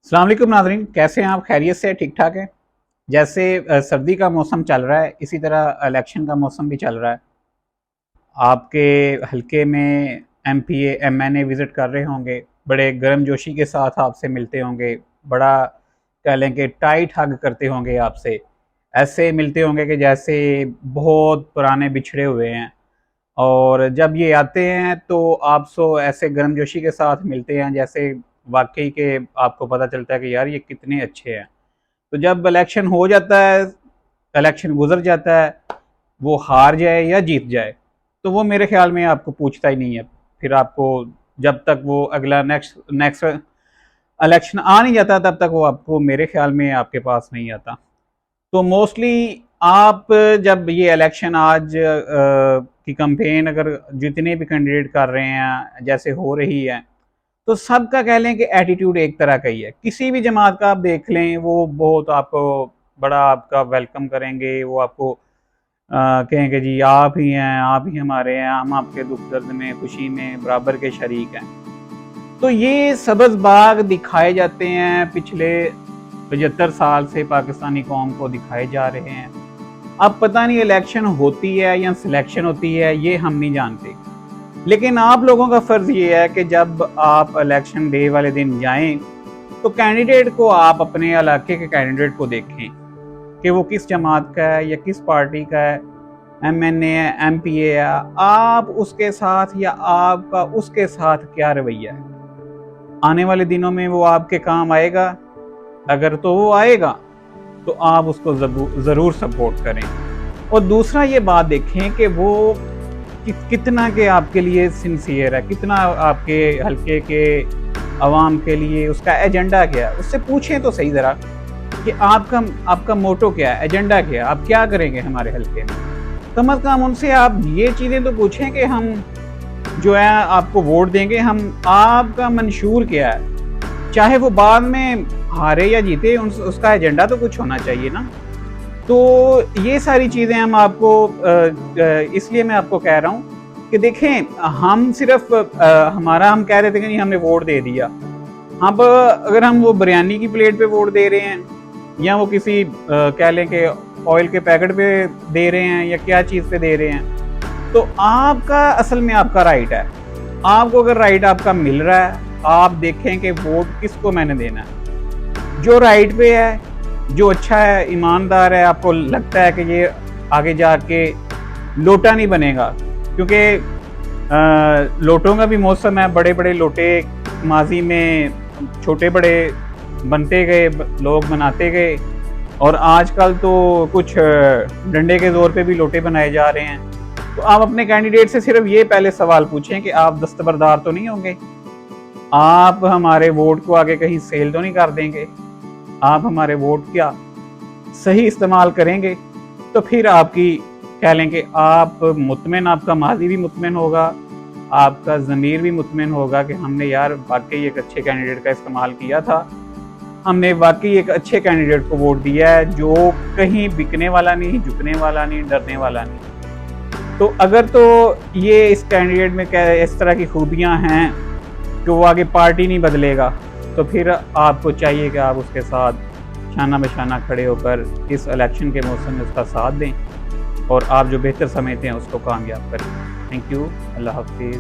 अस्सलाम वालेकुम नाज़रीन, कैसे हैं आप? खैरियत से? ठीक ठाक है। जैसे सर्दी का मौसम चल रहा है, इसी तरह इलेक्शन का मौसम भी चल रहा है। आपके हल्के में एमपीए एमएनए विज़िट कर रहे होंगे, बड़े गर्मजोशी के साथ आपसे मिलते होंगे, बड़ा कह लें कि टाइट हग करते होंगे आपसे। ऐसे मिलते होंगे कि जैसे बहुत पुराने बिछड़े हुए हैं। और जब ये आते हैं तो आप सो ऐसे गर्मजोशी के साथ मिलते हैं जैसे वाकई के आपको पता चलता है कि यार ये कितने अच्छे हैं। तो जब इलेक्शन हो जाता है, इलेक्शन गुजर जाता है, वो हार जाए या जीत जाए, तो वो मेरे ख्याल में आपको पूछता ही नहीं है। फिर आपको जब तक वो अगला नेक्स्ट नेक्स्ट इलेक्शन आ नहीं जाता तब तक वो आपको मेरे ख्याल में आपके पास नहीं आता। तो मोस्टली आप जब ये इलेक्शन आज की कंपेन अगर जितने भी कैंडिडेट कर रहे हैं जैसे हो रही है, तो सबका कह लें कि एटीट्यूड एक तरह का ही है। किसी भी जमात का आप देख लें, वो बहुत आपको बड़ा आपका वेलकम करेंगे, वो आपको कहेंगे जी आप ही हैं, आप ही हमारे हैं, हम आपके दुख दर्द में खुशी में बराबर के शरीक हैं। तो ये सब्ज़ बाग दिखाए जाते हैं, पिछले 75 साल से पाकिस्तानी कौम को दिखाए जा रहे हैं। अब पता नहीं इलेक्शन होती है या सिलेक्शन होती है, ये हम नहीं जानते। लेकिन आप लोगों का फ़र्ज़ ये है कि जब आप इलेक्शन डे वाले दिन जाएं, तो कैंडिडेट को आप अपने इलाके के कैंडिडेट को देखें कि वो किस जमात का है या किस पार्टी का है, एमएनए है, एमपीए है। आप उसके साथ या आपका उसके साथ क्या रवैया है? आने वाले दिनों में वो आपके काम आएगा? अगर तो वो आएगा तो आप उसको ज़रूर सपोर्ट करें। और दूसरा ये बात देखें कि वो कितना के आपके लिए सिंसियर है, कितना आपके हल्के के अवाम के लिए उसका एजेंडा क्या है। उससे पूछें तो सही ज़रा कि आपका मोटो क्या है, एजेंडा क्या है, आप क्या करेंगे हमारे हल्के में। कम अज़ कम उनसे आप ये चीज़ें तो पूछें कि हम जो है आपको वोट देंगे, हम आपका मंशूर क्या है। चाहे वो बाद में हारे या जीते, उसका एजेंडा तो कुछ होना चाहिए ना। तो ये सारी चीज़ें हम आपको इसलिए मैं आपको कह रहा हूँ कि देखें, हम सिर्फ हमारा हम कह रहे थे कि नहीं हमने वोट दे दिया। अब अगर हम वो बिरयानी की प्लेट पे वोट दे रहे हैं या वो किसी कह लें कि ऑयल के पैकेट पे दे रहे हैं या क्या चीज़ पे दे रहे हैं, तो आपका असल में आपका राइट है। आपको अगर राइट आपका मिल रहा है, आप देखें कि वोट किसको मैंने देना है। जो राइट पे है, जो अच्छा है, ईमानदार है, आपको लगता है कि ये आगे जाके लोटा नहीं बनेगा, क्योंकि लोटों का भी मौसम है। बड़े बड़े लोटे माजी में छोटे बड़े बनते गए, लोग बनाते गए, और आजकल तो कुछ डंडे के जोर पे भी लोटे बनाए जा रहे हैं। तो आप अपने कैंडिडेट से सिर्फ ये पहले सवाल पूछें कि आप दस्तबरदार तो नहीं होंगे, आप हमारे वोट को आगे कहीं सेल तो नहीं कर देंगे, आप हमारे वोट का सही इस्तेमाल करेंगे। तो फिर आपकी कह लें कि आप मुतमिन, आपका माजी भी मुतमिन होगा, आपका ज़मीर भी मुतमिन होगा कि हमने यार वाकई एक अच्छे कैंडिडेट का इस्तेमाल किया था, हमने वाकई एक अच्छे कैंडिडेट को वोट दिया है जो कहीं बिकने वाला नहीं, झुकने वाला नहीं, डरने वाला नहीं। तो अगर तो ये इस कैंडिडेट में क्या इस तरह की खूबियाँ हैं कि वो आगे पार्टी नहीं बदलेगा, तो फिर आपको चाहिए कि आप उसके साथ शाना बशाना खड़े होकर इस इलेक्शन के मौसम में उसका साथ दें और आप जो बेहतर समझते हैं उसको कामयाब करें। Thank you. अल्लाह हाफिज़।